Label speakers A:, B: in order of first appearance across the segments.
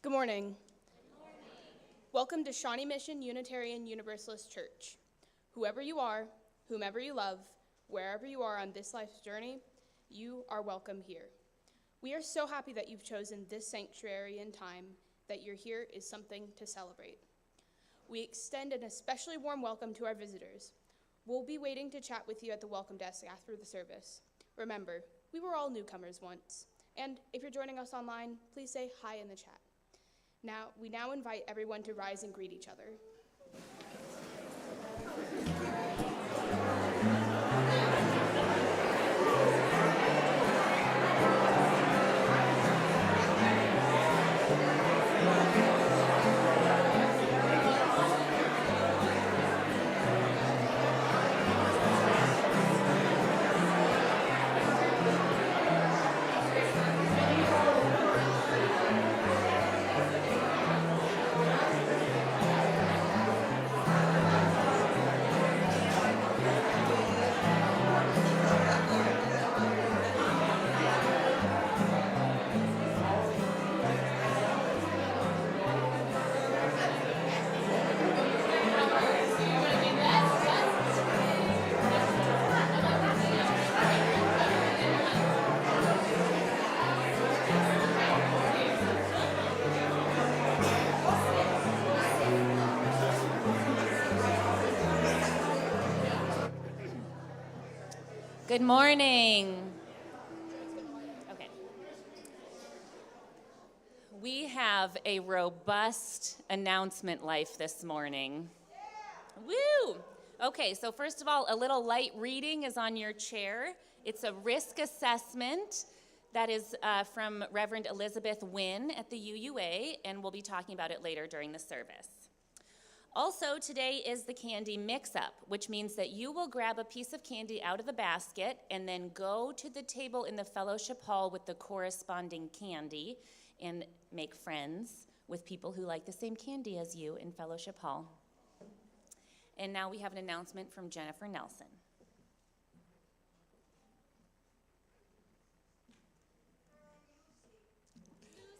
A: Good morning. Welcome to Shawnee Mission Unitarian Universalist Church. Whoever you are, whomever you love, wherever you are on this life's journey, you are welcome here. We are so happy that you've chosen this sanctuary and time. That you're here is something to celebrate. We extend an especially warm welcome to our visitors. We'll be waiting to chat with you at the welcome desk after the service. Remember, we were all newcomers once, and if you're joining us online, please say hi in the chat. We now invite everyone to rise and greet each other.
B: Good morning. Okay. We have a robust announcement life this morning. Woo! Okay, so first of all, a little light reading is on your chair. It's a risk assessment that is from Reverend Elizabeth Wynn at the UUA, and we'll be talking about it later during the service. Also, today is the candy mix-up, which means that you will grab a piece of candy out of the basket and then go to the table in the fellowship hall with the corresponding candy and make friends with people who like the same candy as you in fellowship hall. And now we have an announcement from Jennifer Nelson.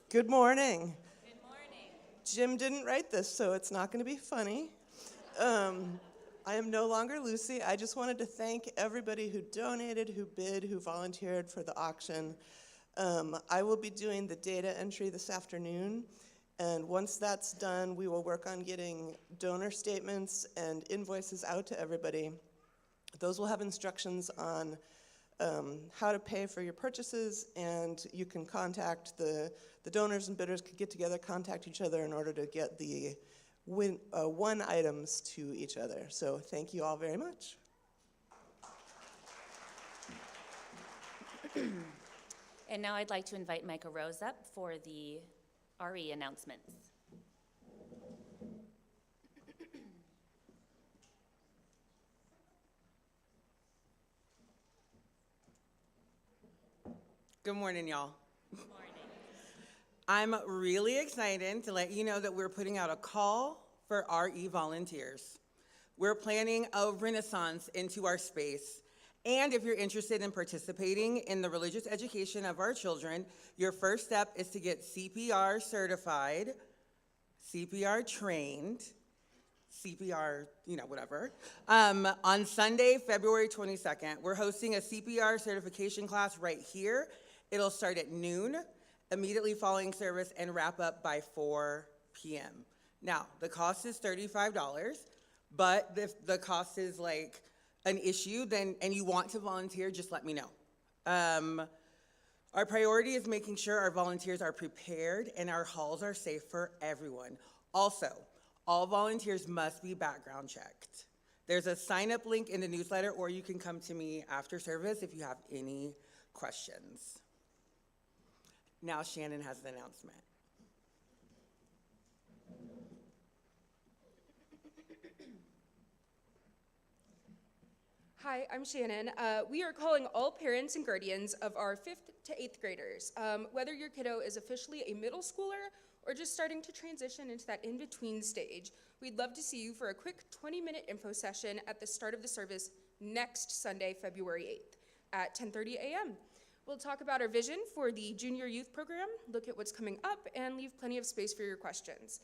C: Good morning. Jim didn't write this, so it's not going to be funny. I am no longer Lucy. I just wanted to thank everybody who donated, who bid, who volunteered for the auction. I will be doing the data entry this afternoon, and once that's done, we will work on getting donor statements and invoices out to everybody. Those will have instructions on how to pay for your purchases, and you can contact the donors and bidders could get together, contact each other in order to get the one items to each other. So thank you all very much.
B: And now I'd like to invite Micah Rose up for the RE announcements.
D: Good morning, y'all. Good morning. I'm really excited to let you know that we're putting out a call for RE volunteers. We're planning a renaissance into our space. And if you're interested in participating in the religious education of our children, your first step is to get CPR certified, CPR trained, CPR, whatever. On Sunday, February 22nd, we're hosting a CPR certification class right here. It'll start at noon, immediately following service, and wrap up by 4 p.m. Now, the cost is $35, but if the cost is like an issue, and you want to volunteer, just let me know. Our priority is making sure our volunteers are prepared and our halls are safe for everyone. Also, all volunteers must be background checked. There's a sign-up link in the newsletter, or you can come to me after service if you have any questions. Now Shannon has an announcement.
E: Hi, I'm Shannon. We are calling all parents and guardians of our 5th to 8th graders. Whether your kiddo is officially a middle schooler or just starting to transition into that in-between stage, we'd love to see you for a quick 20-minute info session at the start of the service next Sunday, February 8th at 10:30 a.m. We'll talk about our vision for the junior youth program, look at what's coming up, and leave plenty of space for your questions.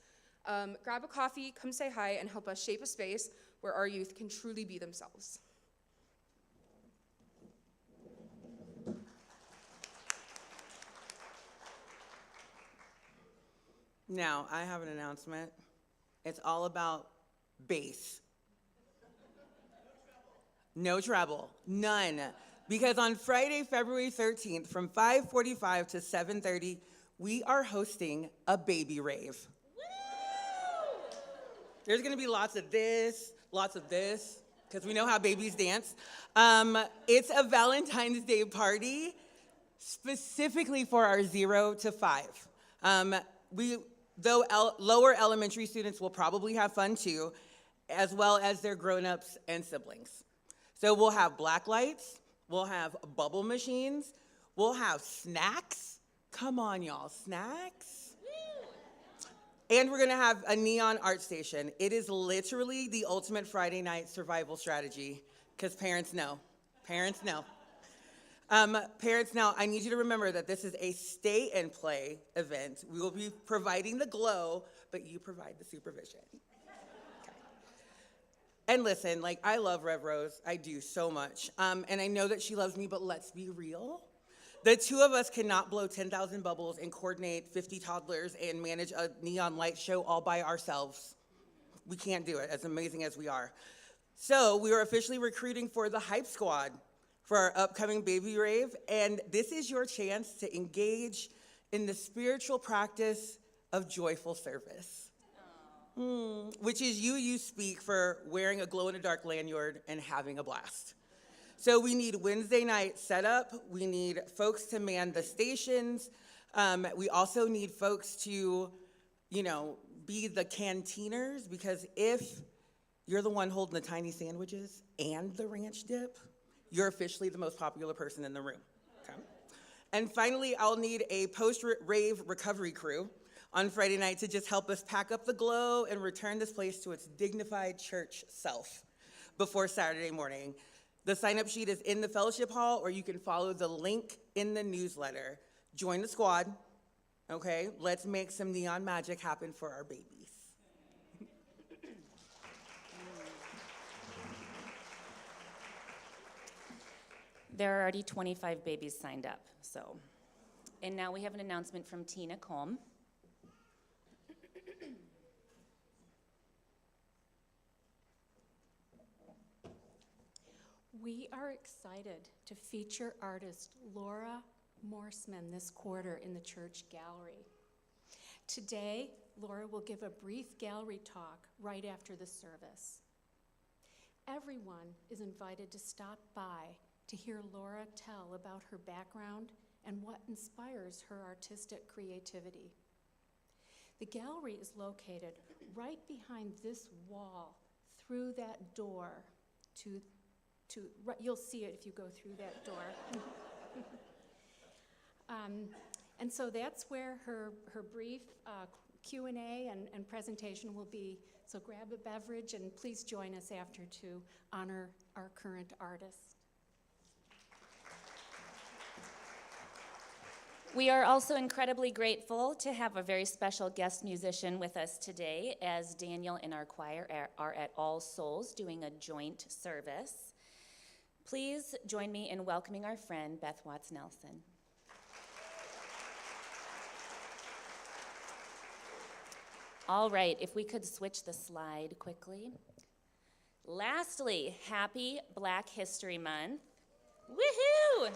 E: Grab a coffee, come say hi, and help us shape a space where our youth can truly be themselves.
D: Now, I have an announcement. It's all about bass. No trouble, none. Because on Friday, February 13th, from 5:45 to 7:30, we are hosting a baby rave. Woo! There's gonna be lots of this, because we know how babies dance. It's a Valentine's Day party specifically for our 0 to 5. Lower elementary students will probably have fun too, as well as their grown-ups and siblings. So we'll have black lights, we'll have bubble machines, we'll have snacks. Come on, y'all, snacks. And we're gonna have a neon art station. It is literally the ultimate Friday night survival strategy, because parents know. Parents, now, I need you to remember that this is a stay and play event. We will be providing the glow, but you provide the supervision. Okay. And listen, I love Rev Rose. I do so much. And I know that she loves me, but let's be real. The two of us cannot blow 10,000 bubbles and coordinate 50 toddlers and manage a neon light show all by ourselves. We can't do it, as amazing as we are. So we are officially recruiting for the Hype Squad for our upcoming baby rave, and this is your chance to engage in the spiritual practice of joyful service, which is you speak for wearing a glow-in-the-dark lanyard and having a blast. So we need Wednesday night setup, we need folks to man the stations, we also need folks to, be the cantiners, because if you're the one holding the tiny sandwiches and the ranch dip, you're officially the most popular person in the room, okay? And finally, I'll need a post-rave recovery crew on Friday night to just help us pack up the glow and return this place to its dignified church self before Saturday morning. The sign-up sheet is in the fellowship hall, or you can follow the link in the newsletter. Join the squad, okay? Let's make some neon magic happen for our babies.
B: There are already 25 babies signed up, so. And now we have an announcement from Tina Colm.
F: We are excited to feature artist Laura Morseman this quarter in the church gallery. Today, Laura will give a brief gallery talk right after the service. Everyone is invited to stop by to hear Laura tell about her background and what inspires her artistic creativity. The gallery is located right behind this wall, through that door you'll see it if you go through that door. And so that's where her brief Q&A and presentation will be. So grab a beverage and please join us after to honor our current artist.
B: We are also incredibly grateful to have a very special guest musician with us today, as Daniel and our choir are at All Souls doing a joint service. Please join me in welcoming our friend Beth Watts-Nelson. All right, if we could switch the slide quickly. Lastly, happy Black History Month. Woohoo!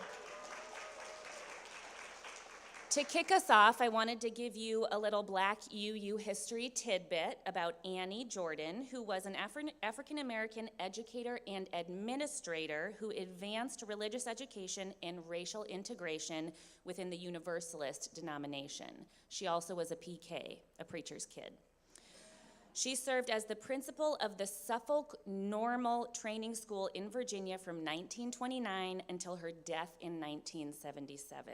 B: To kick us off, I wanted to give you a little Black UU history tidbit about Annie Jordan, who was an African-American educator and administrator who advanced religious education and racial integration within the Universalist denomination. She also was a PK, a preacher's kid. She served as the principal of the Suffolk Normal Training School in Virginia from 1929 until her death in 1977.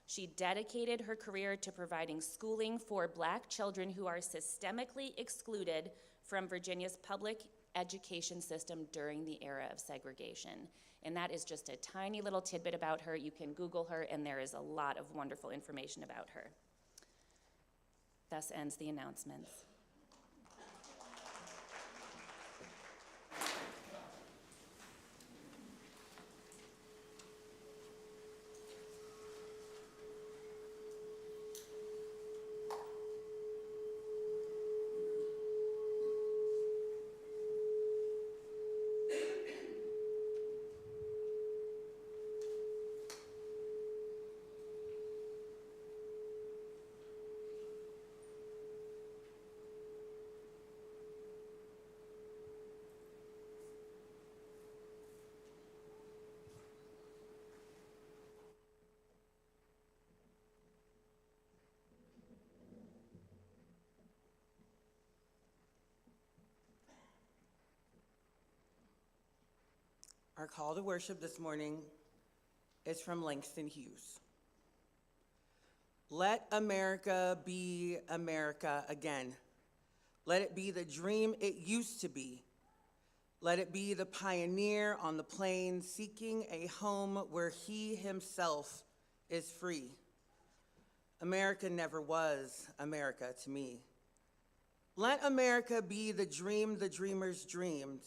B: She dedicated her career to providing schooling for Black children who are systemically excluded from Virginia's public education system during the era of segregation. And that is just a tiny little tidbit about her. You can Google her, and there is a lot of wonderful information about her. Thus ends the announcements.
D: Our call to worship this morning is from Langston Hughes. Let America be America again. Let it be the dream it used to be. Let it be the pioneer on the plains seeking a home where he himself is free. America never was America to me. Let America be the dream the dreamers dreamed.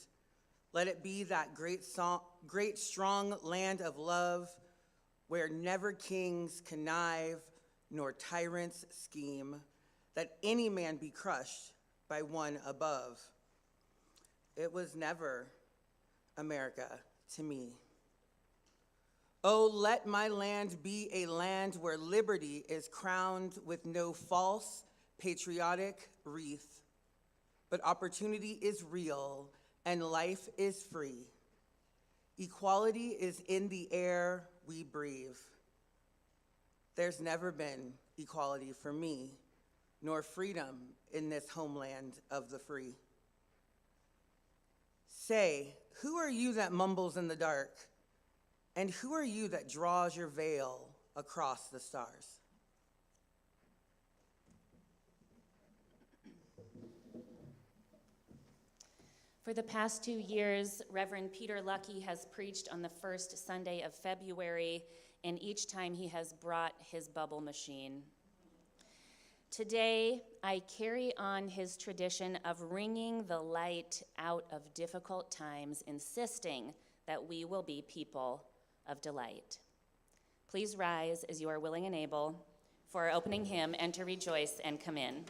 D: Let it be that great, strong land of love where never kings connive nor tyrants scheme, that any man be crushed by one above. It was never America to me. Oh, let my land be a land where liberty is crowned with no false patriotic wreath, but opportunity is real and life is free. Equality is in the air we breathe. There's never been equality for me, nor freedom in this homeland of the free. Say, who are you that mumbles in the dark? And who are you that draws your veil across the stars?
B: For the past 2 years, Reverend Peter Lucky has preached on the first Sunday of February, and each time he has brought his bubble machine. Today, I carry on his tradition of wringing the light out of difficult times, insisting that we will be people of delight. Please rise as you are willing and able for our opening hymn, Enter, Rejoice, and Come In.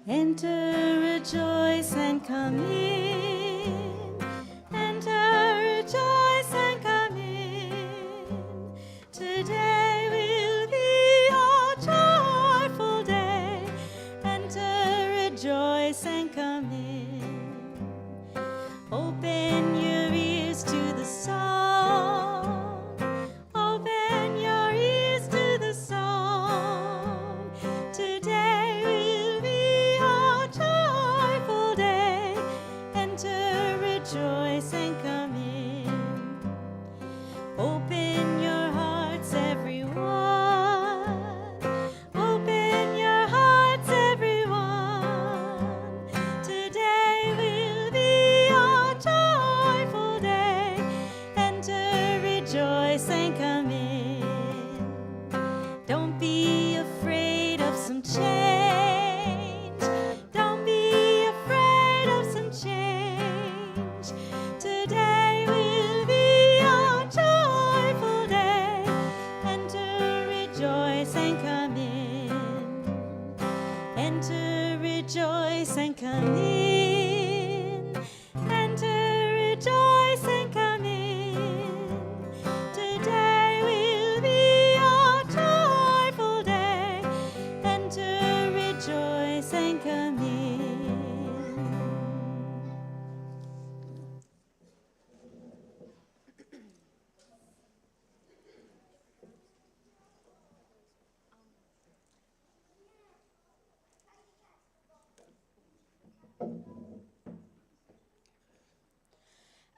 G: Enter, rejoice, and come in. Enter, rejoice, and come in. Today will be a joyful day. Enter, rejoice, and come in. Open your ears to the song. Open your ears to the song. Today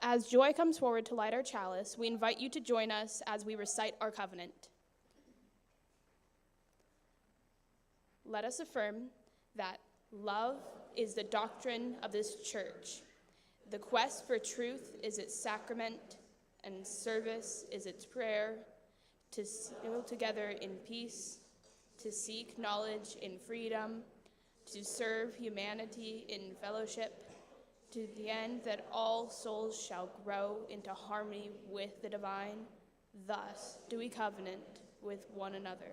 A: As Joy comes forward to light our chalice, we invite you to join us as we recite our covenant. Let us affirm that love is the doctrine of this church. The quest for truth is its sacrament, and service is its prayer, to seal together in peace, to seek knowledge in freedom, to serve humanity in fellowship, to the end that all souls shall grow into harmony with the divine. Thus do we covenant with one another.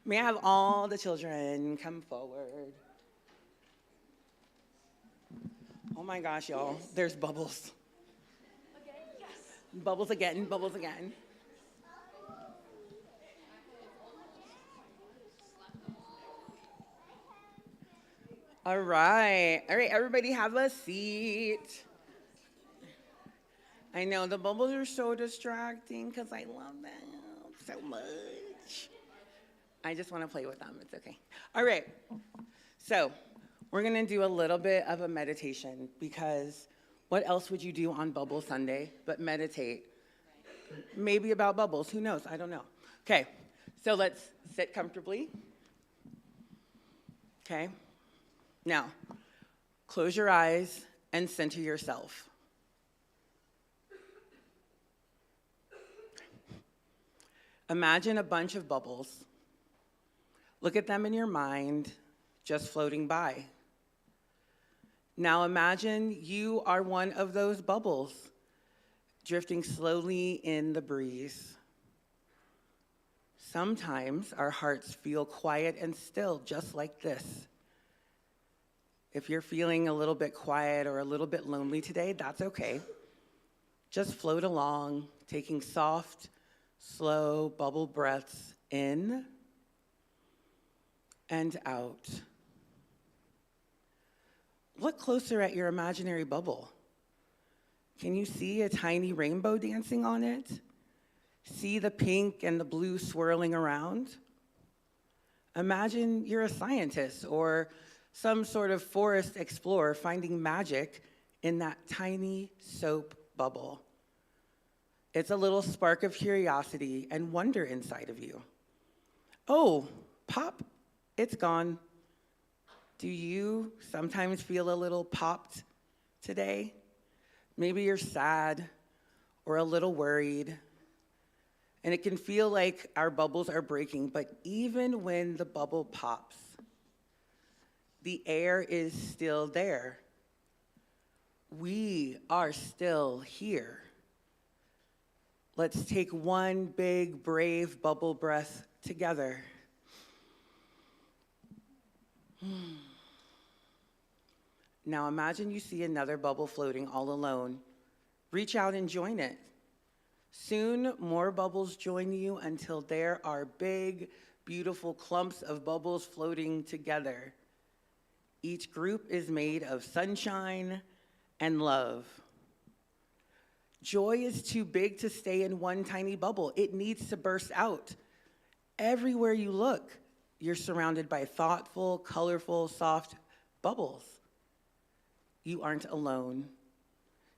D: May I have all the children come forward? Oh my gosh, y'all, there's bubbles. Again, yes. Bubbles again, bubbles again. All right, everybody have a seat. I know the bubbles are so distracting because I love them so much. I just want to play with them, it's okay. All right, so we're gonna do a little bit of a meditation because what else would you do on Bubble Sunday but meditate? Maybe about bubbles, who knows, I don't know. Okay, so let's sit comfortably. Okay. Now, close your eyes and center yourself. Imagine a bunch of bubbles. Look at them in your mind, just floating by. Now imagine you are one of those bubbles, drifting slowly in the breeze. Sometimes our hearts feel quiet and still, just like this. If you're feeling a little bit quiet or a little bit lonely today, that's okay. Just float along, taking soft, slow bubble breaths in and out. Look closer at your imaginary bubble. Can you see a tiny rainbow dancing on it? See the pink and the blue swirling around? Imagine you're a scientist or some sort of forest explorer finding magic in that tiny soap bubble. It's a little spark of curiosity and wonder inside of you. Oh, pop, it's gone. Do you sometimes feel a little popped today? Maybe you're sad or a little worried. And it can feel like our bubbles are breaking, but even when the bubble pops, the air is still there. We are still here. Let's take one big, brave bubble breath together. Now imagine you see another bubble floating all alone. Reach out and join it. Soon, more bubbles join you until there are big, beautiful clumps of bubbles floating together. Each group is made of sunshine and love. Joy is too big to stay in one tiny bubble. It needs to burst out. Everywhere you look, you're surrounded by thoughtful, colorful, soft bubbles. You aren't alone.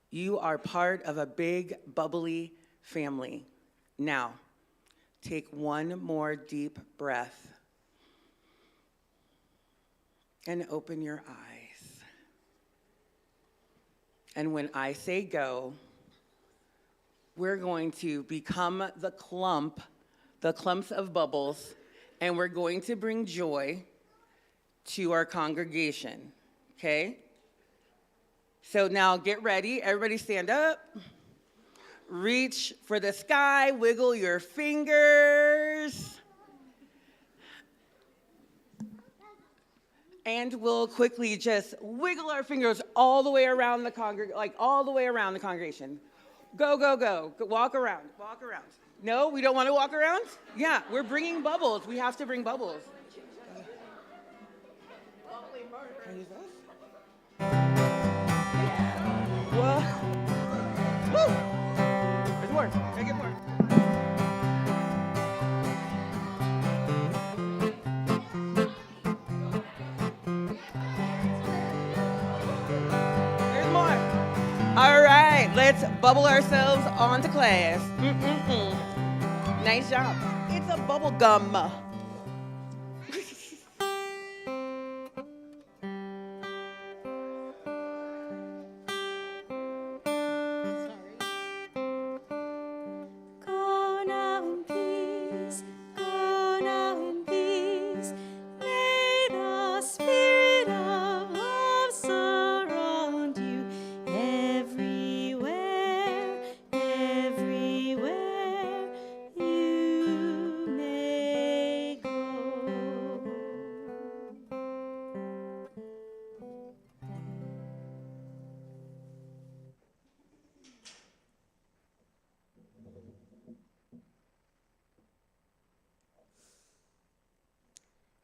D: You are part of a big, bubbly family. Now, take one more deep breath and open your eyes. And when I say go, we're going to become the clumps of bubbles, and we're going to bring joy to our congregation, okay? So now get ready, everybody stand up. Reach for the sky, wiggle your fingers. And we'll quickly just wiggle our fingers all the way around the congregation. Go, go, go. Walk around, walk around. No, we don't want to walk around? Yeah, we're bringing bubbles. We have to bring bubbles. Can I use this? Whoa. Woo! There's more. Can I get more? Let's bubble ourselves onto class. Nice job. It's a bubble gum.
G: Go now in peace, go now in peace. May the spirit of love surround you everywhere, everywhere you may go.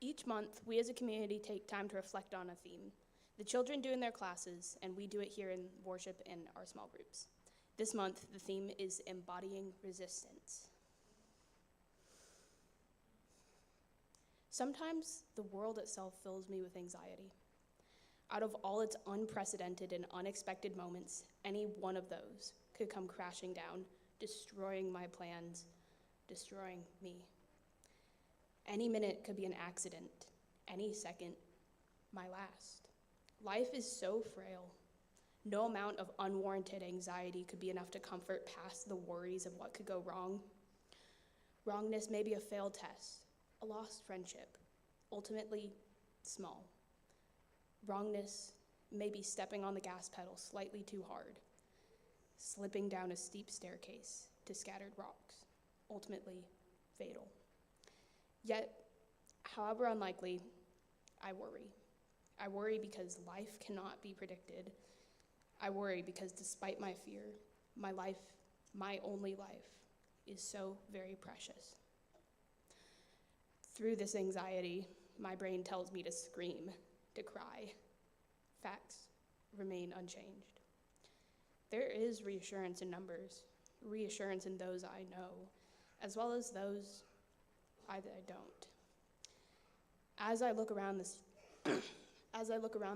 A: Each month, we as a community take time to reflect on a theme. The children do in their classes, and we do it here in worship in our small groups. This month, the theme is embodying resistance. Sometimes the world itself fills me with anxiety. Out of all its unprecedented and unexpected moments, any one of those could come crashing down, destroying my plans, destroying me. Any minute could be an accident, any second, my last. Life is so frail. No amount of unwarranted anxiety could be enough to comfort past the worries of what could go wrong. Wrongness may be a failed test, a lost friendship, ultimately small. Wrongness may be stepping on the gas pedal slightly too hard, slipping down a steep staircase to scattered rocks, ultimately fatal. Yet, however unlikely, I worry. I worry because life cannot be predicted. I worry because despite my fear, my life, my only life, is so very precious. Through this anxiety, my brain tells me to scream, to cry. Facts remain unchanged. There is reassurance in numbers, reassurance in those I know, as well as those I don't. As I look around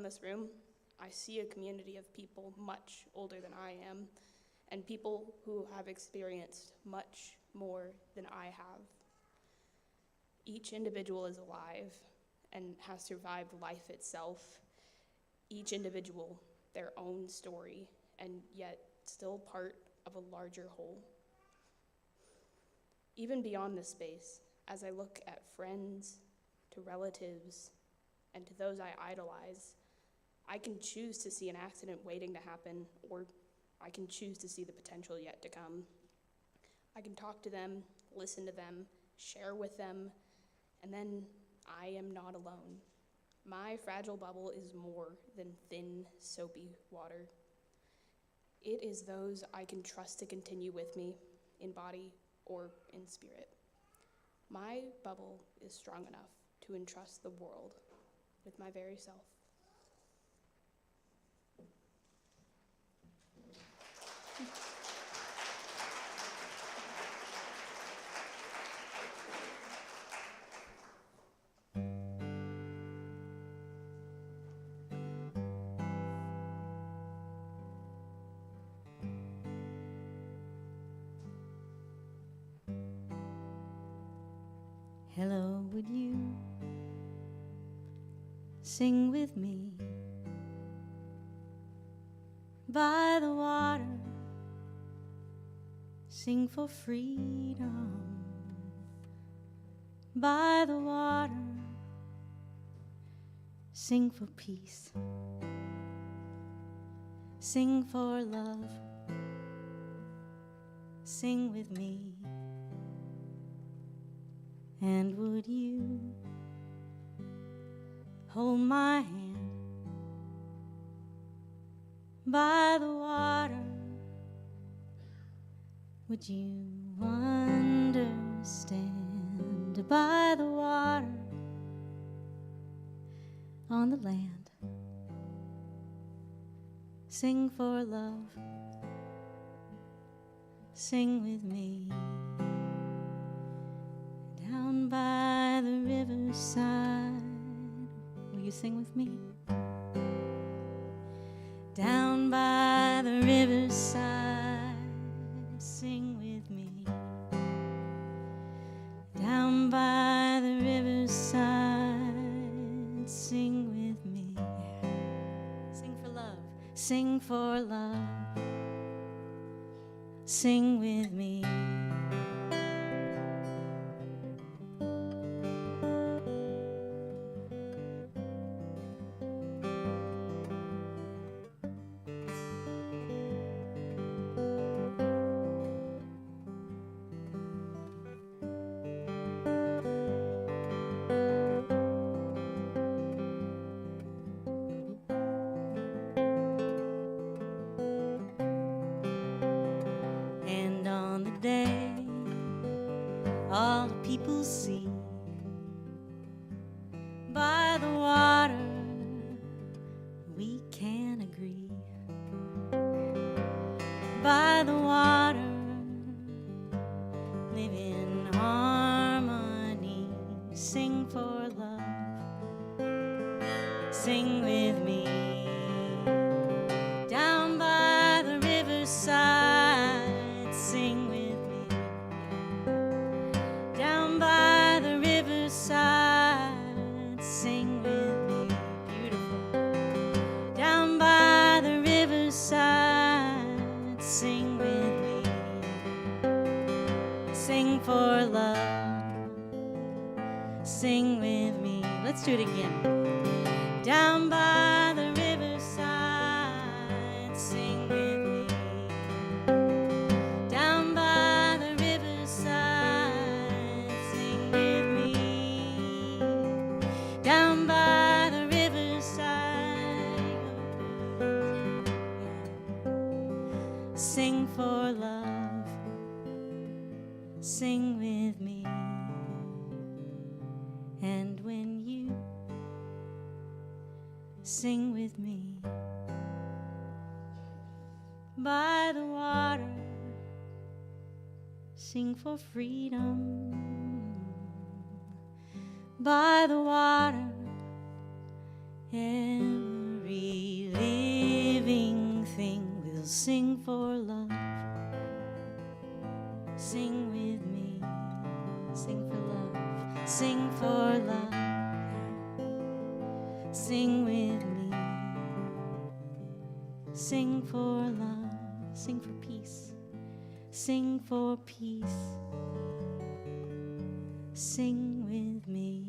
A: this room, I see a community of people much older than I am, and people who have experienced much more than I have. Each individual is alive and has survived life itself. Each individual, their own story, and yet still part of a larger whole. Even beyond this space, as I look at friends, to relatives, and to those I idolize, I can choose to see an accident waiting to happen, or I can choose to see the potential yet to come. I can talk to them, listen to them, share with them, and then I am not alone. My fragile bubble is more than thin, soapy water. It is those I can trust to continue with me in body or in spirit. My bubble is strong enough to entrust the world with my very self.
G: Hello, would you sing with me by the water? Sing for freedom by the water. Sing for peace. Sing for love. Sing with me. And would you hold my hand by the water? Would you understand by the water on the land? Sing for love. Sing with me. Down by the riverside, will you sing with me? Down by the riverside, sing for love, sing with me. And on the day all the people see by the water we can agree. By the water live in harmony, sing for love, sing with me. Down by the riverside, sing with me. Down by the riverside, sing with me. Beautiful. Down by the riverside, sing with me. Sing for love, sing with me. Let's do it again. Down by the riverside, sing with me. Down by the riverside, sing with me. Down by the riverside, sing for love, sing with me. And when you sing with me by the water, sing for freedom. By the water, every living thing will sing for love. Sing with me, sing for love, sing for love. Sing with me, sing for love, sing for peace, sing for peace, sing with me.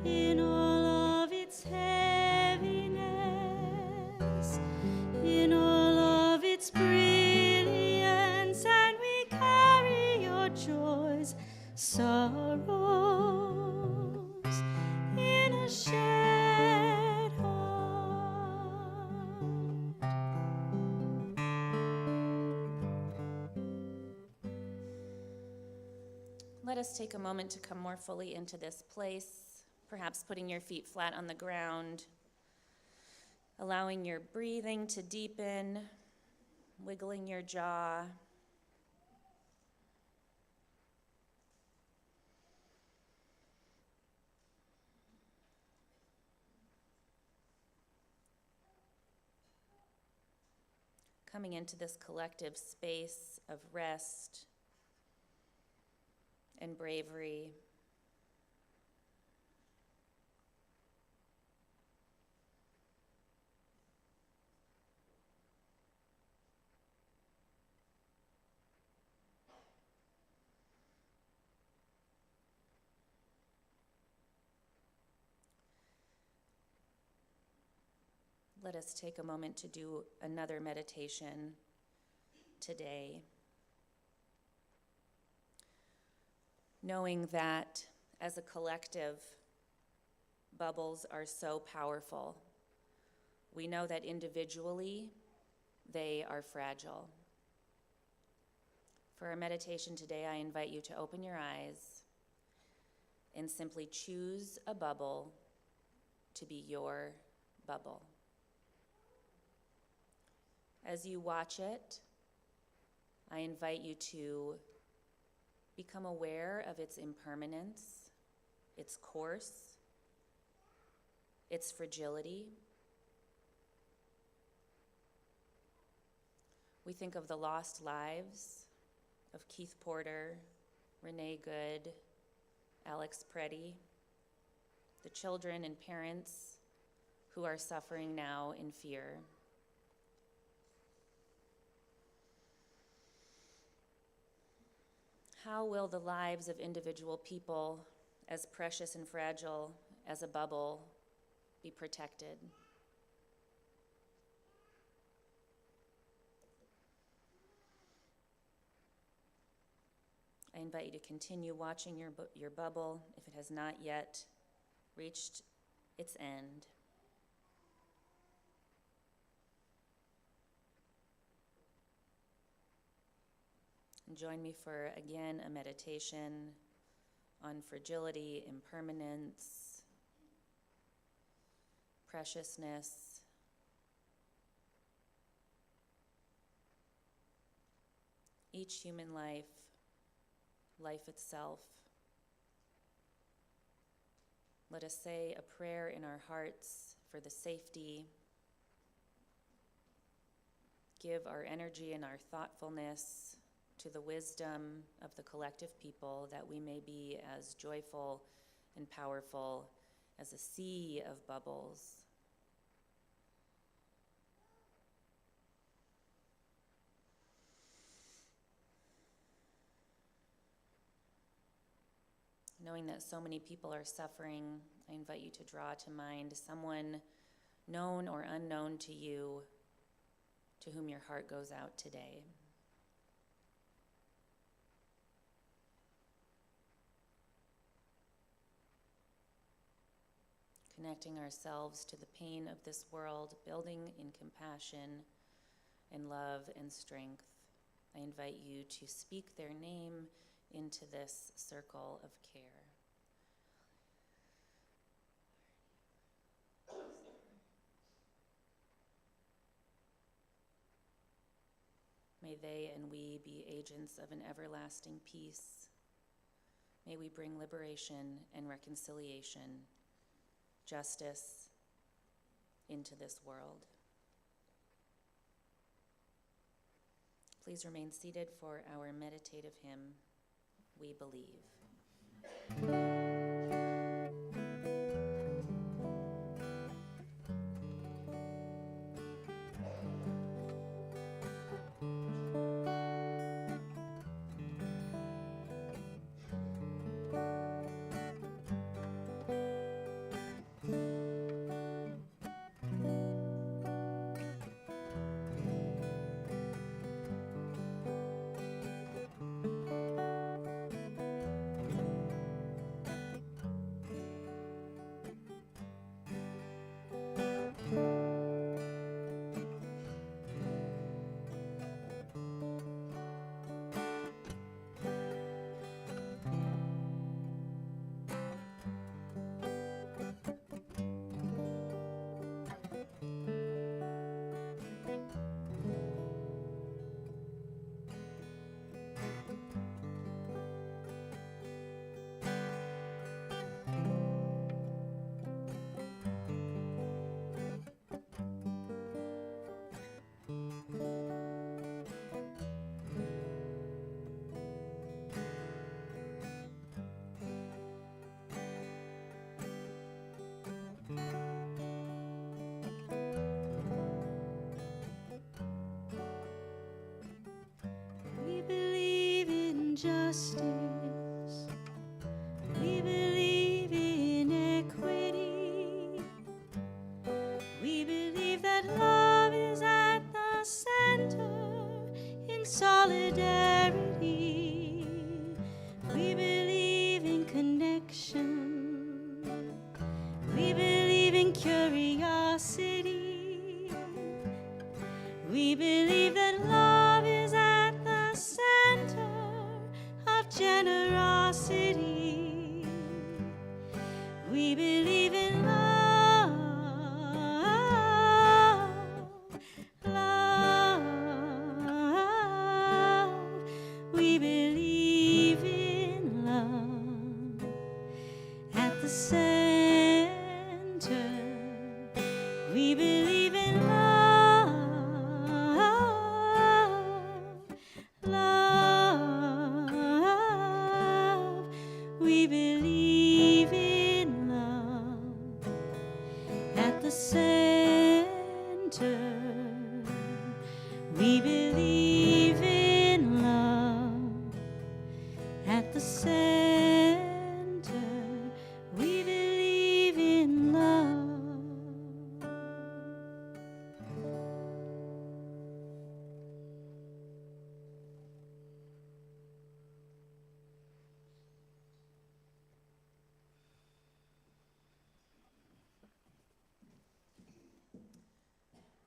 G: in all of its heaviness, in all of its brilliance, and we carry your joys, sorrows in a shared heart.
B: Let us take a moment to come more fully into this place, perhaps putting your feet flat on the ground, allowing your breathing to deepen, wiggling your jaw. Coming into this collective space of rest and bravery. Let us take a moment to do another meditation today, knowing that as a collective, bubbles are so powerful. We know that individually, they are fragile. For our meditation today, I invite you to open your eyes and simply choose a bubble to be your bubble. As you watch it, I invite you to become aware of its impermanence, its course, its fragility. We think of the lost lives of Keith Porter, Renee Good, Alex Preddy, the children and parents who are suffering now in fear. How will the lives of individual people, as precious and fragile as a bubble, be protected? I invite you to continue watching your bubble if it has not yet reached its end. And join me for, again, a meditation on fragility, impermanence, preciousness, each human life, life itself. Let us say a prayer in our hearts for the safety. Give our energy and our thoughtfulness to the wisdom of the collective people, that we may be as joyful and powerful as a sea of bubbles. Knowing that so many people are suffering, I invite you to draw to mind someone known or unknown to you, to whom your heart goes out today. Connecting ourselves to the pain of this world, building in compassion and love and strength. I invite you to speak their name into this circle of care. May they and we be agents of an everlasting peace. May we bring liberation and reconciliation, justice into this world. Please remain seated for our meditative hymn, We Believe.
G: justice. We believe in equity. We believe that love is at the center in solidarity. We believe in connection. We believe in curiosity. We believe that love is at the center of generosity. We believe in love, love. We believe in love at the center. We believe in love, love. We believe in love at the center. We believe in love at the center. We believe in love.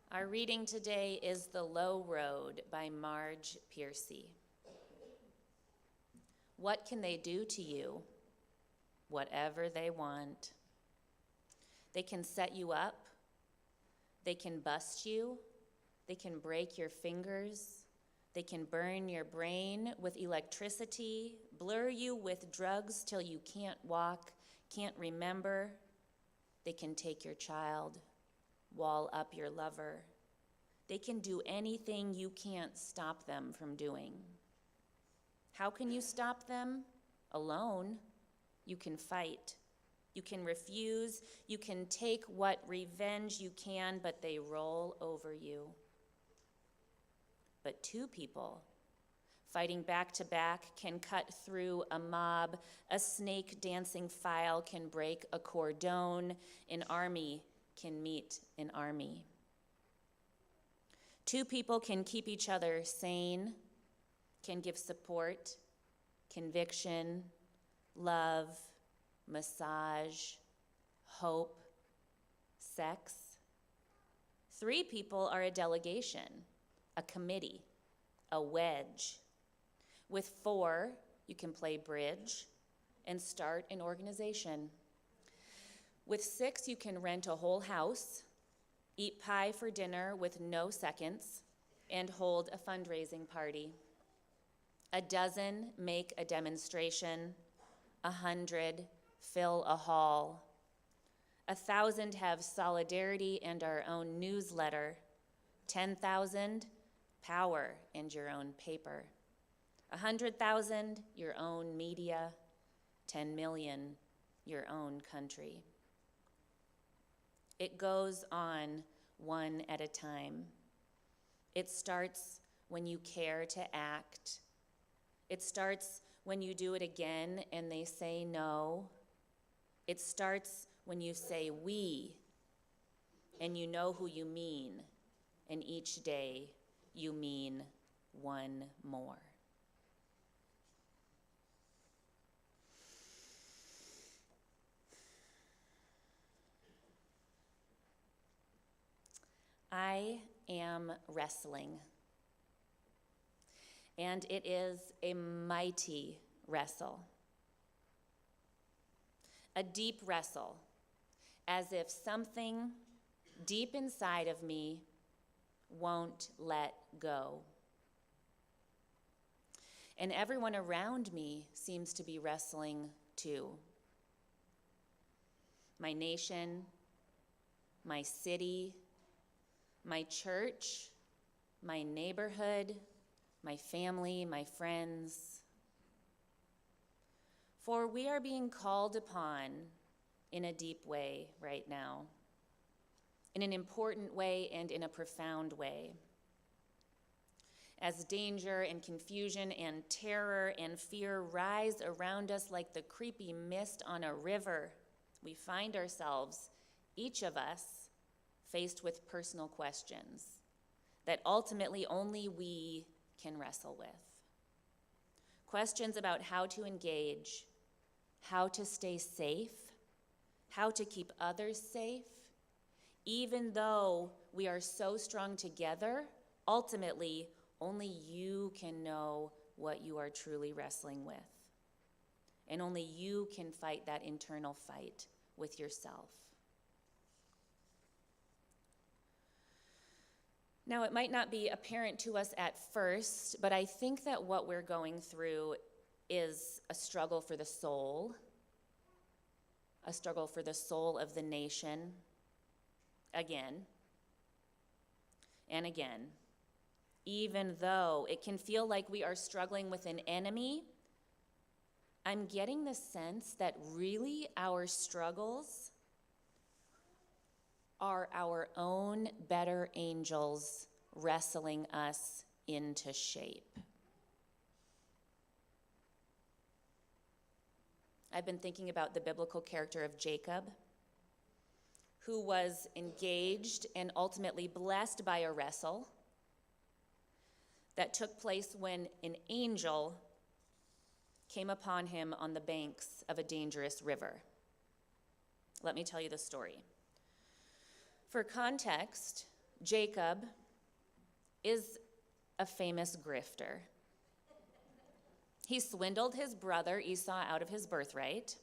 B: Our reading today is The Low Road by Marge Piercy. What can they do to you? Whatever they want. They can set you up. They can bust you. They can break your fingers. They can burn your brain with electricity, blur you with drugs till you can't walk, can't remember. They can take your child, wall up your lover. They can do anything you can't stop them from doing. How can you stop them? Alone. You can fight. You can refuse. You can take what revenge you can, but they roll over you. But two people fighting back to back can cut through a mob. A snake dancing file can break a cordon. An army can meet an army. Two people can keep each other sane, can give support, conviction, love, massage, hope, sex. Three people are a delegation, a committee, a wedge. With four, you can play bridge and start an organization. With six, you can rent a whole house, eat pie for dinner with no seconds, and hold a fundraising party. A dozen make a demonstration. 100 fill a hall. 1,000 have solidarity and our own newsletter. 10,000 power and your own paper. 100,000 your own media. 10 million your own country. It goes on one at a time. It starts when you care to act. It starts when you do it again and they say no. It starts when you say we and you know who you mean, and each day you mean one more. I am wrestling, and it is a mighty wrestle, a deep wrestle, as if something deep inside of me won't let go. And everyone around me seems to be wrestling too. My nation, my city, my church, my neighborhood, my family, my friends. For we are being called upon in a deep way right now, in an important way and in a profound way. as danger and confusion and terror and fear rise around us like the creepy mist on a river, we find ourselves, each of us, faced with personal questions that ultimately only we can wrestle with. Questions about how to engage, how to stay safe, how to keep others safe. Even though we are so strong together, ultimately, only you can know what you are truly wrestling with. And only you can fight that internal fight with yourself. Now, it might not be apparent to us at first, but I think that what we're going through is a struggle for the soul, a struggle for the soul of the nation, again and again. Even though it can feel like we are struggling with an enemy, I'm getting the sense that really our struggles are our own better angels wrestling us into shape. I've been thinking about the biblical character of Jacob, who was engaged and ultimately blessed by a wrestle that took place when an angel came upon him on the banks of a dangerous river. Let me tell you the story. For context, Jacob is a famous grifter. He swindled his brother Esau out of his birthright,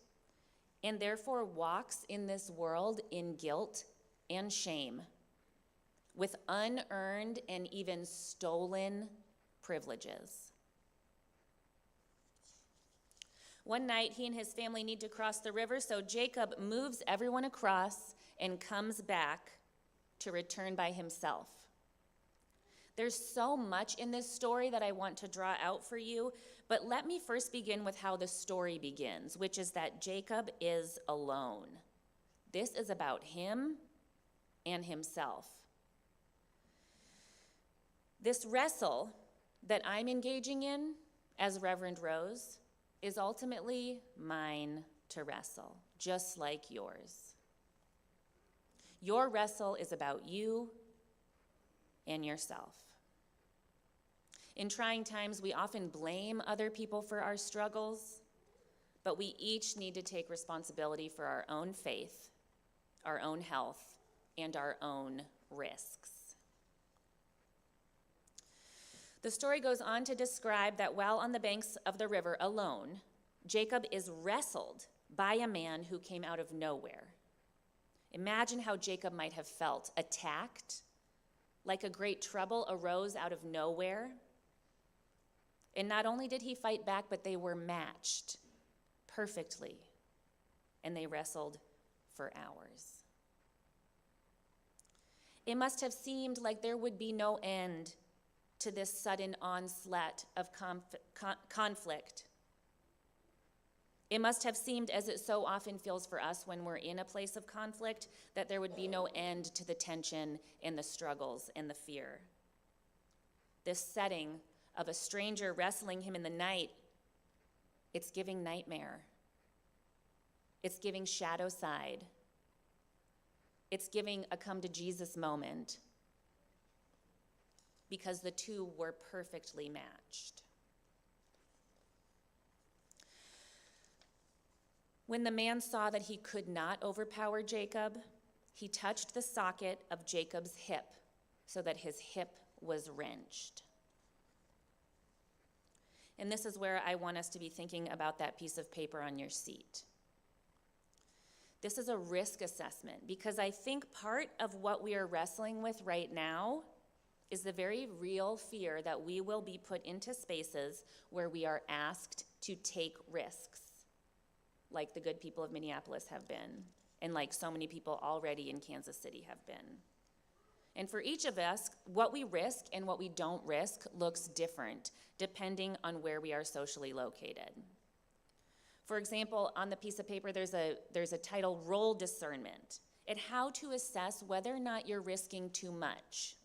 B: and therefore walks in this world in guilt and shame, with unearned and even stolen privileges. One night, he and his family need to cross the river, so Jacob moves everyone across and comes back to return by himself. There's so much in this story that I want to draw out for you, but let me first begin with how the story begins, which is that Jacob is alone. This is about him and himself. This wrestle that I'm engaging in as Reverend Rose is ultimately mine to wrestle, just like yours. Your wrestle is about you and yourself. In trying times, we often blame other people for our struggles, but we each need to take responsibility for our own faith, our own health, and our own risks. The story goes on to describe that while on the banks of the river alone, Jacob is wrestled by a man who came out of nowhere. Imagine how Jacob might have felt, attacked, like a great trouble arose out of nowhere. And not only did he fight back, but they were matched perfectly, and they wrestled for hours. It must have seemed like there would be no end to this sudden onslaught of conflict. It must have seemed, as it so often feels for us when we're in a place of conflict, that there would be no end to the tension and the struggles and the fear. This setting of a stranger wrestling him in the night, it's giving nightmare. It's giving shadow side. It's giving a come to Jesus moment, because the two were perfectly matched. When the man saw that he could not overpower Jacob, he touched the socket of Jacob's hip so that his hip was wrenched. And this is where I want us to be thinking about that piece of paper on your seat. This is a risk assessment, because I think part of what we are wrestling with right now is the very real fear that we will be put into spaces where we are asked to take risks, like the good people of Minneapolis have been, and like so many people already in Kansas City have been. And for each of us, what we risk and what we don't risk looks different, depending on where we are socially located. For example, on the piece of paper, there's a title, Role Discernment, and how to assess whether or not you're risking too much.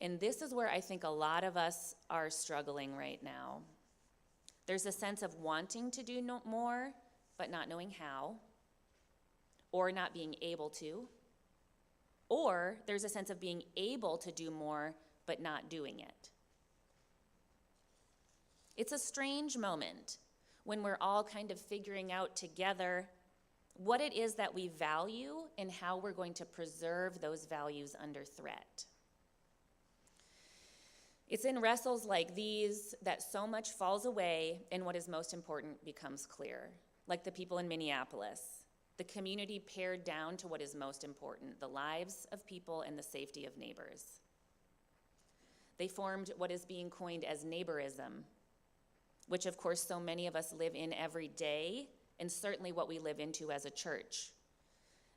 B: And this is where I think a lot of us are struggling right now. There's a sense of wanting to do more, but not knowing how, or not being able to. Or there's a sense of being able to do more, but not doing it. It's a strange moment when we're all kind of figuring out together what it is that we value and how we're going to preserve those values under threat. It's in wrestles like these that so much falls away and what is most important becomes clear. Like the people in Minneapolis, the community pared down to what is most important, the lives of people and the safety of neighbors. They formed what is being coined as neighborism, which of course so many of us live in every day, and certainly what we live into as a church,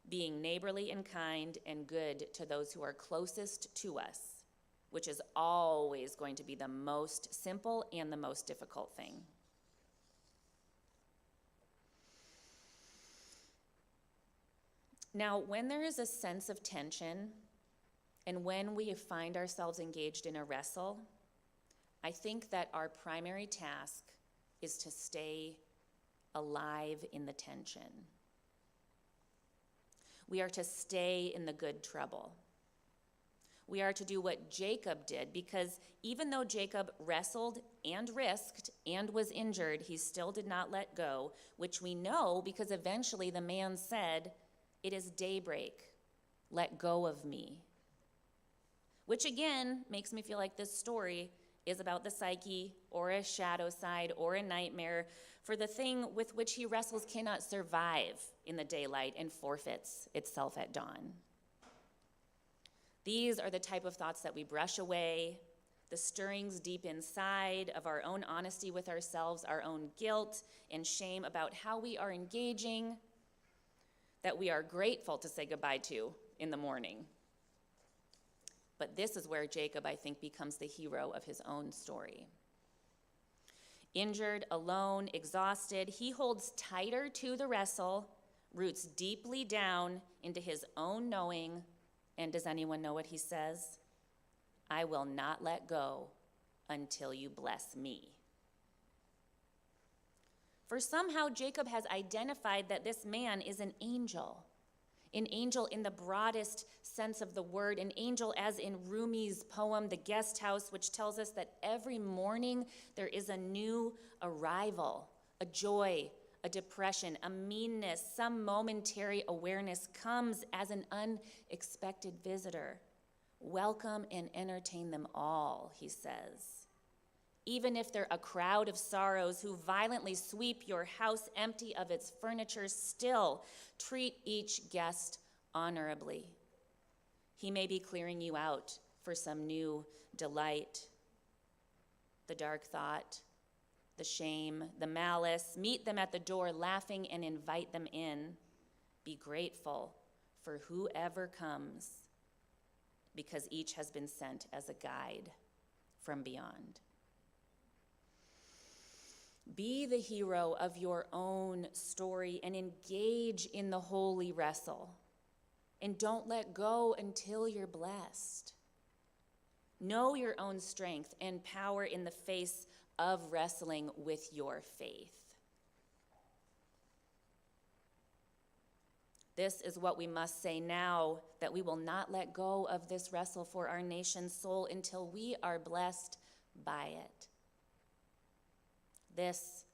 B: being neighborly and kind and good to those who are closest to us, which is always going to be the most simple and the most difficult thing. Now, when there is a sense of tension, and when we find ourselves engaged in a wrestle, I think that our primary task is to stay alive in the tension. We are to stay in the good trouble. We are to do what Jacob did, because even though Jacob wrestled and risked and was injured, he still did not let go, which we know because eventually the man said, "It is daybreak, let go of me." Which again makes me feel like this story is about the psyche or a shadow side or a nightmare, for the thing with which he wrestles cannot survive in the daylight and forfeits itself at dawn. These are the type of thoughts that we brush away, the stirrings deep inside of our own honesty with ourselves, our own guilt and shame about how we are engaging, that we are grateful to say goodbye to in the morning. But this is where Jacob, I think, becomes the hero of his own story. Injured, alone, exhausted, he holds tighter to the wrestle, roots deeply down into his own knowing, and does anyone know what he says? "I will not let go until you bless me." For somehow Jacob has identified that this man is an angel in the broadest sense of the word, an angel as in Rumi's poem, The Guest House, which tells us that every morning there is a new arrival, a joy, a depression, a meanness, some momentary awareness comes as an unexpected visitor. "Welcome and entertain them all," he says. "Even if they're a crowd of sorrows who violently sweep your house empty of its furniture, still treat each guest honorably. He may be clearing you out for some new delight. The dark thought, the shame, the malice, meet them at the door laughing and invite them in. Be grateful for whoever comes, because each has been sent as a guide from beyond." Be the hero of your own story and engage in the holy wrestle. And don't let go until you're blessed. Know your own strength and power in the face of wrestling with your faith. This is what we must say now, that we will not let go of this wrestle for our nation's soul until we are blessed by it. This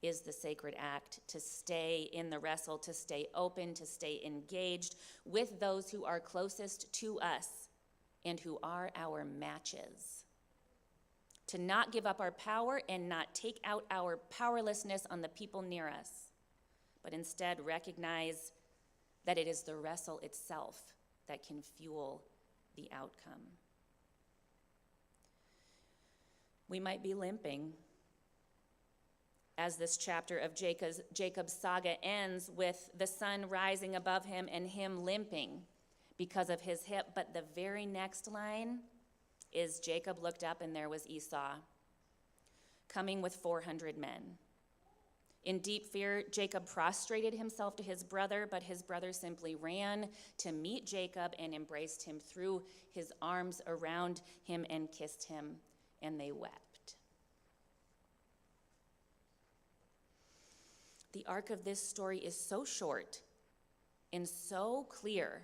B: is the sacred act, to stay in the wrestle, to stay open, to stay engaged with those who are closest to us and who are our matches. To not give up our power and not take out our powerlessness on the people near us, but instead recognize that it is the wrestle itself that can fuel the outcome. We might be limping, as this chapter of Jacob's saga ends with the sun rising above him and him limping because of his hip. But the very next line is Jacob looked up and there was Esau coming with 400 men. In deep fear, Jacob prostrated himself to his brother, but his brother simply ran to meet Jacob and embraced him, threw his arms around him and kissed him, and they wept. The arc of this story is so short and so clear.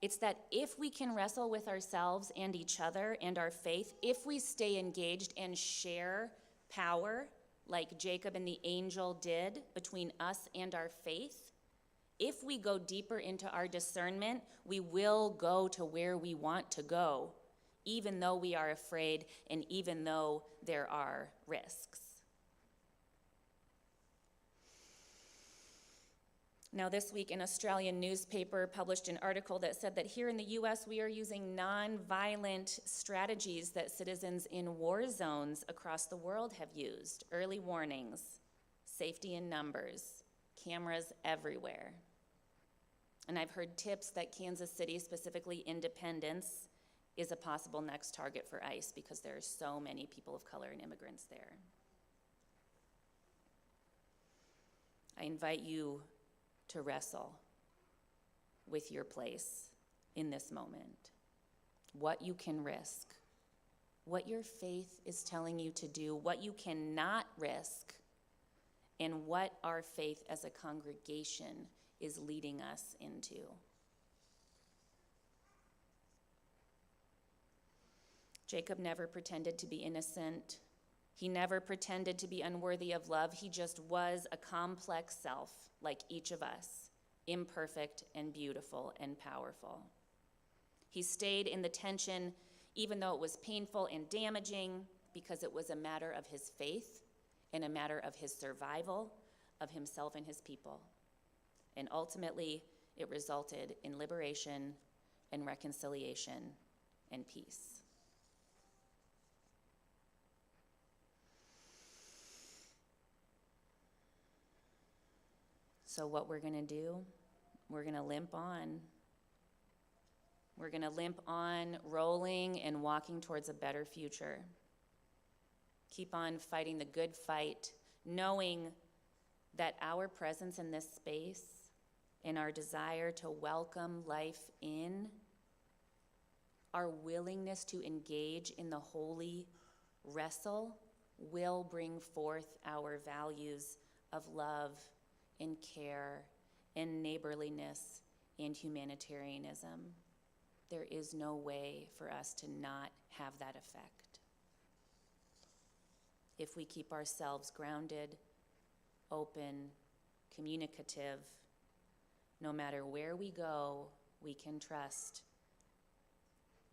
B: It's that if we can wrestle with ourselves and each other and our faith, if we stay engaged and share power, like Jacob and the angel did between us and our faith, if we go deeper into our discernment, we will go to where we want to go, even though we are afraid and even though there are risks. Now, this week, an Australian newspaper published an article that said that here in the US, we are using nonviolent strategies that citizens in war zones across the world have used. Early warnings, safety in numbers, cameras everywhere. And I've heard tips that Kansas City, specifically Independence, is a possible next target for ICE because there are so many people of color and immigrants there. I invite you to wrestle with your place in this moment, what you can risk, what your faith is telling you to do, what you cannot risk, and what our faith as a congregation is leading us into. Jacob never pretended to be innocent. He never pretended to be unworthy of love. He just was a complex self, like each of us, imperfect and beautiful and powerful. He stayed in the tension, even though it was painful and damaging, because it was a matter of his faith and a matter of his survival of himself and his people. And ultimately, it resulted in liberation and reconciliation and peace. So what we're going to do, we're going to limp on. We're going to limp on, rolling and walking towards a better future. Keep on fighting the good fight, knowing that our presence in this space and our desire to welcome life in, our willingness to engage in the holy wrestle will bring forth our values of love and care and neighborliness and humanitarianism. There is no way for us to not have that effect. If we keep ourselves grounded, open, communicative, no matter where we go, we can trust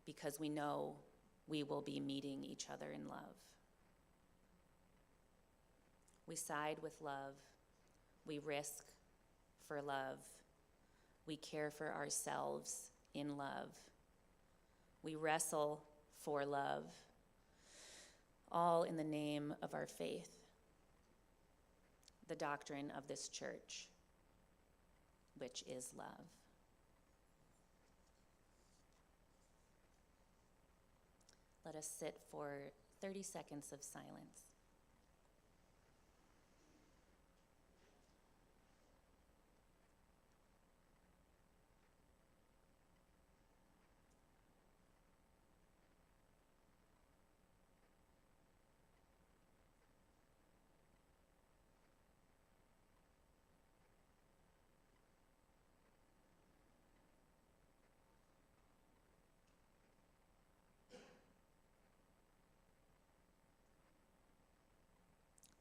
B: because we know we will be meeting each other in love. We side with love. We risk for love. We care for ourselves in love. We wrestle for love, all in the name of our faith, the doctrine of this church, which is love. Let us sit for 30 seconds of silence.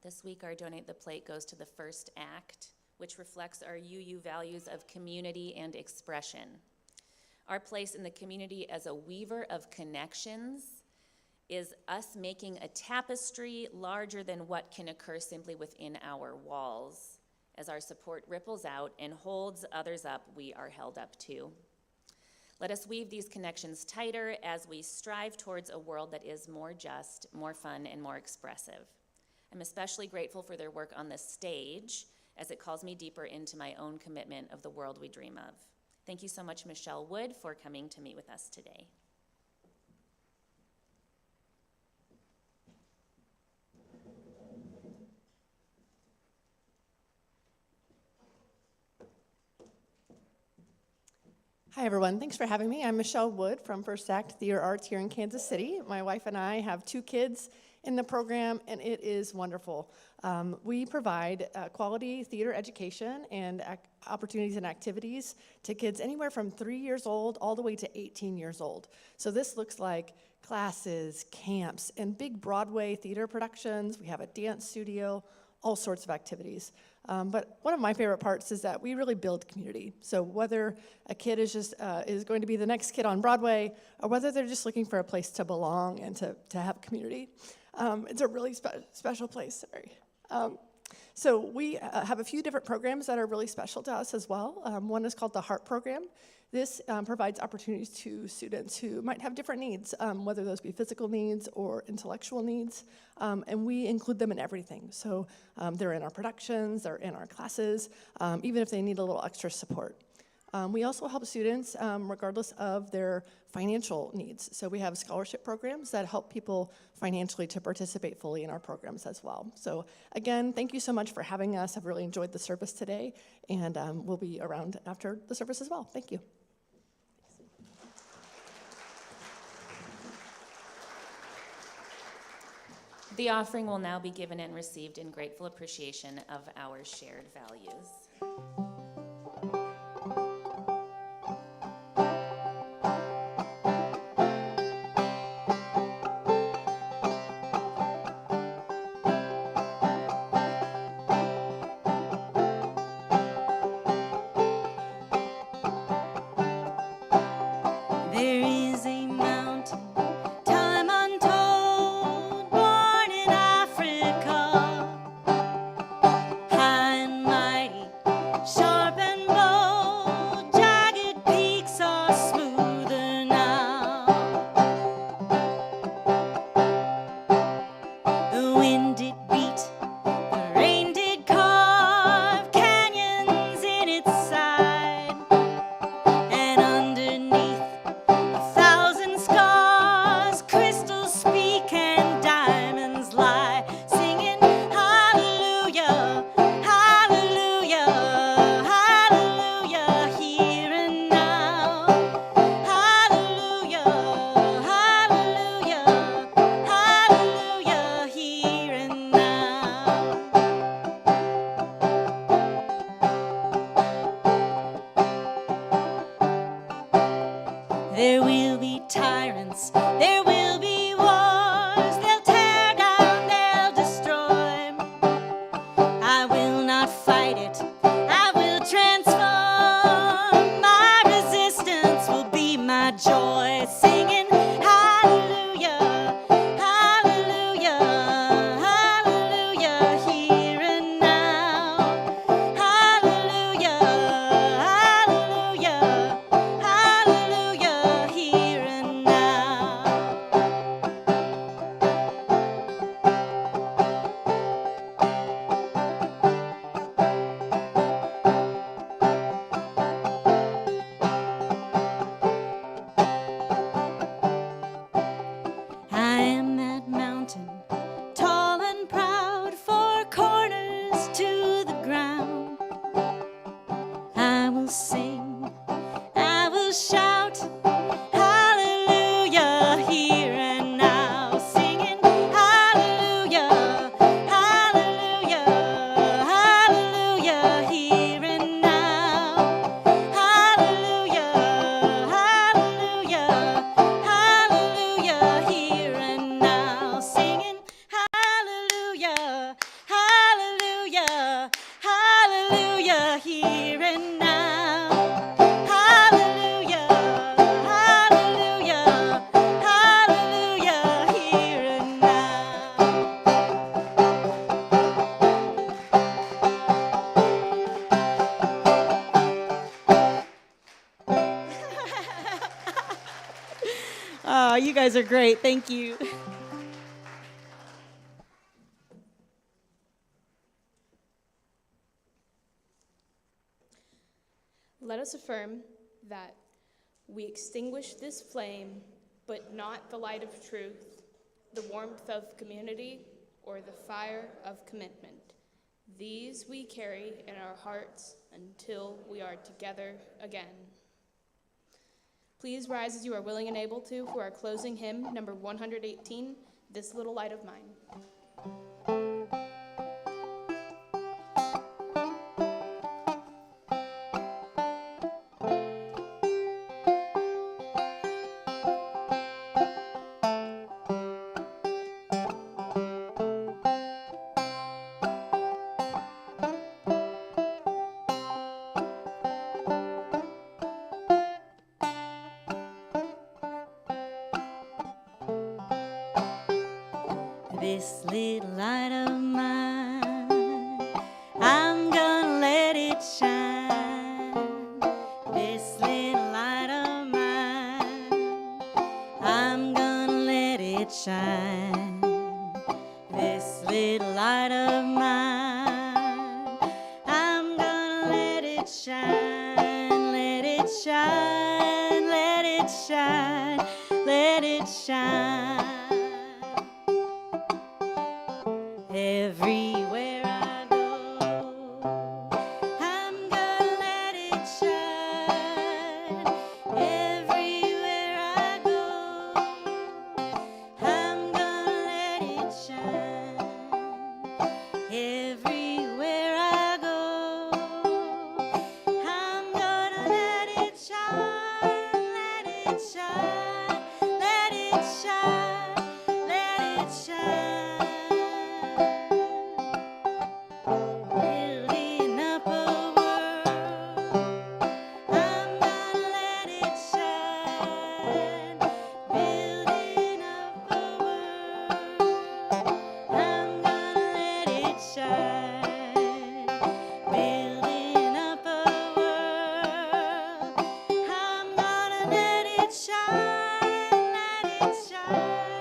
B: This week, our Donate the Plate goes to the first act, which reflects our UU values of community and expression. Our place in the community as a weaver of connections is us making a tapestry larger than what can occur simply within our walls. As our support ripples out and holds others up, we are held up too. Let us weave these connections tighter as we strive towards a world that is more just, more fun, and more expressive. I'm especially grateful for their work on this stage as it calls me deeper into my own commitment of the world we dream of. Thank you so much, Michelle Wood, for coming to meet with us today.
H: Hi, everyone. Thanks for having me. I'm Michelle Wood from First Act Theater Arts here in Kansas City. My wife and I have 2 kids in the program, and it is wonderful. We provide quality theater education and opportunities and activities to kids anywhere from 3 years old all the way to 18 years old. So this looks like classes, camps, and big Broadway theater productions. We have a dance studio, all sorts of activities. But one of my favorite parts is that we really build community. So whether a kid is just is going to be the next kid on Broadway, or whether they're just looking for a place to belong and to have community, it's a really special place. Sorry. So we have a few different programs that are really special to us as well. One is called the HEART program. This provides opportunities to students who might have different needs, whether those be physical needs or intellectual needs, and we include them in everything. So they're in our productions, they're in our classes, even if they need a little extra support. We also help students regardless of their financial needs. So we have scholarship programs that help people financially to participate fully in our programs as well. So again, thank you so much for having us. I've really enjoyed the service today, and we'll be around after the service as well. Thank you.
B: The offering will now be given and received in grateful appreciation of our shared values.
G: There is a mountain, time untold, born in Africa, high and mighty, sharp and bold, jagged peaks are smoother now. The wind did beat, the rain did carve canyons in its side, and underneath 1,000 scars, crystals speak and diamonds lie, singing hallelujah, hallelujah, hallelujah, here and now. Hallelujah, hallelujah, hallelujah, here and now. There will be tyrants, there will be wars, they'll tear down, they'll destroy. I will not fight it, I will transform. My resistance will be my joy, singing hallelujah, hallelujah, hallelujah, here and now. Hallelujah, hallelujah, hallelujah, here and now. I am that mountain, tall and proud, 4 corners to the ground. I will sing, I will shout, hallelujah, here and now, singing hallelujah, hallelujah, hallelujah, here and now. Hallelujah, hallelujah, hallelujah, here and now, singing hallelujah, hallelujah, hallelujah, here and now. Hallelujah, hallelujah, hallelujah, here and now. Oh, you guys are great. Thank you.
A: Let us affirm that we extinguish this flame, but not the light of truth, the warmth of community, or the fire of commitment. These we carry in our hearts until we are together again. Please rise as you are willing and able to for our closing hymn, number 118, This Little Light of Mine.
G: This little light of mine, I'm gonna let it shine. This little light of mine, I'm gonna let it shine. This little light of mine, I'm gonna let it shine, let it shine, let it shine, let it shine. Everywhere I go, I'm gonna let it shine. Everywhere I go, I'm gonna let it shine. Everywhere I go, I'm gonna let it shine, let it shine, let it shine, let it shine. Building up a world, I'm gonna let it shine. Building up a world, I'm gonna let it shine. Building up a world, I'm gonna let it shine, let it shine,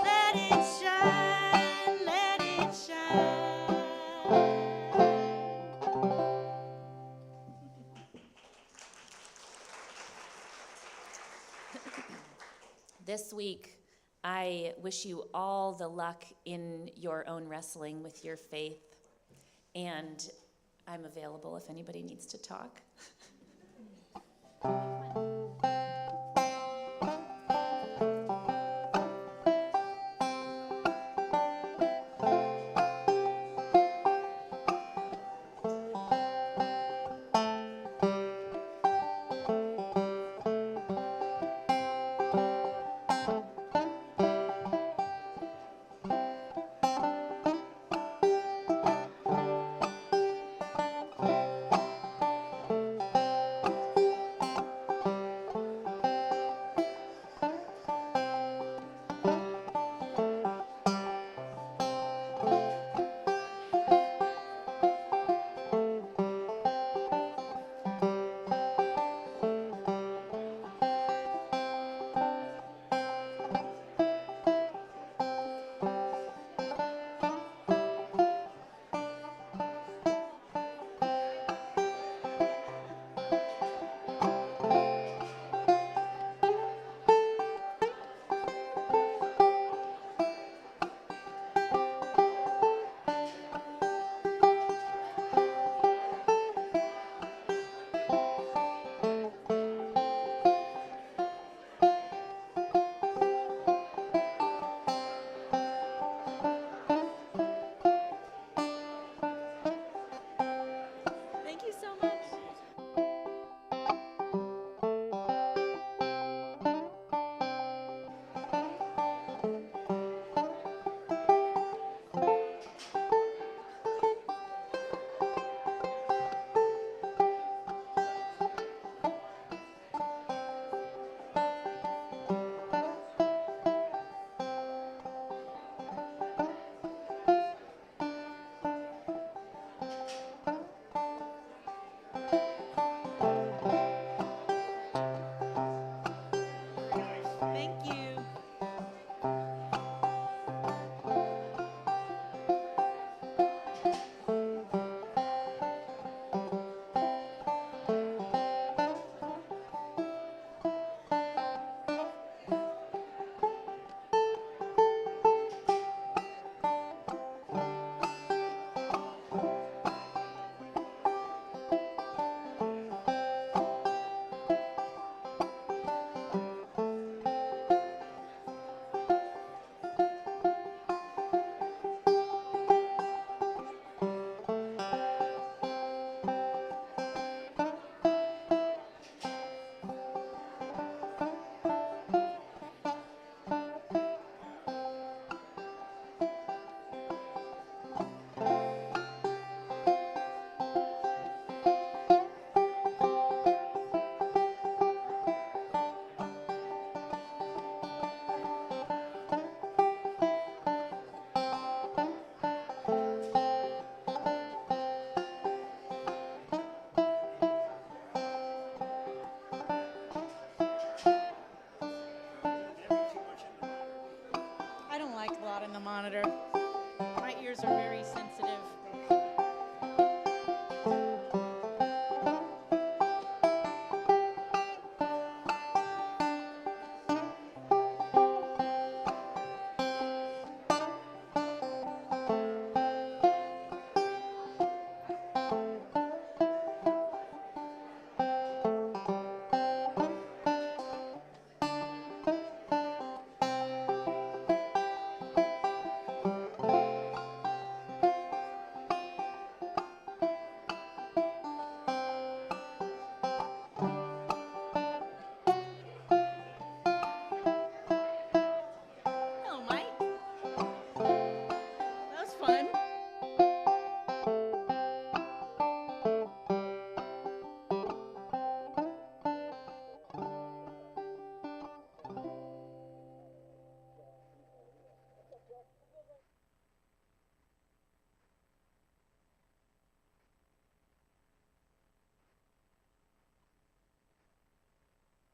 G: let it shine, let it shine.
B: This week, I wish you all the luck in your own wrestling with your faith, and I'm available if anybody needs to talk.